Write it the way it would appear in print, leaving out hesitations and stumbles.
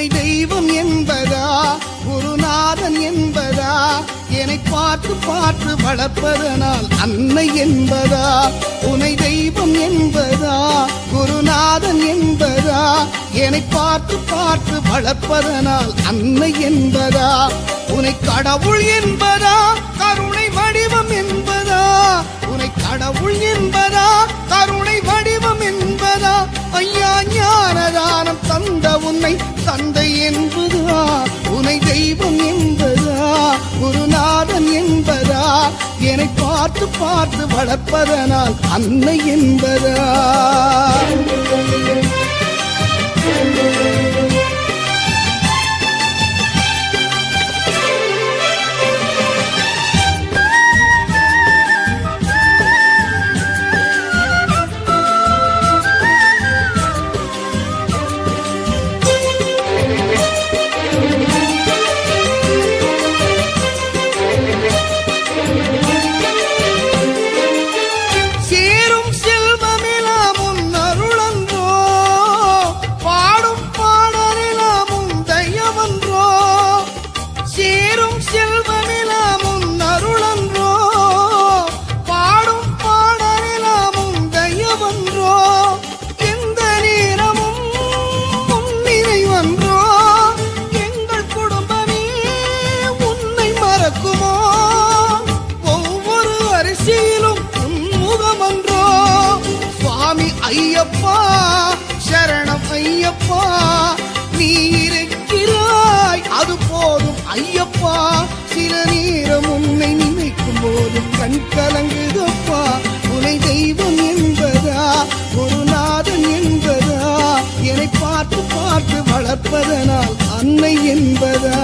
உனை தெய்வம் என்பதா குருநாதன் என்பதா என்னை பார்த்து பார்த்து வளர்ப்பதனால் அன்னை என்பதா உனை தெய்வம் என்பதா குருநாதன் என்பதா என்னை பார்த்து பார்த்து வளர்ப்பதனால் அன்னை என்பதா உனை கடவுள் என்பதா கருணை வடிவம் என்பதா உனை கடவுள் என்பதா கருணை வடிவம் என்பதா ஐயா ஞானதானம் தந்த உன்னை தந்தை என்பதா உனை தெய்வம் என்பதா குருநாதன் என்பதா என்னை பார்த்து பார்த்து வளர்ப்பதனால் அன்னை என்பதா ஐயப்பா சரணம் ஐயப்பா நீ இருக்கிறாய் அது போதும் ஐயப்பா சில நேரம் உன்னை நினைக்கும் போது கண் கலங்குதப்பா உனை தெய்வம் என்பதா குருநாதன் என்பதா என்னை பார்த்து பார்த்து வளர்ப்பதனால் அன்னை என்பதா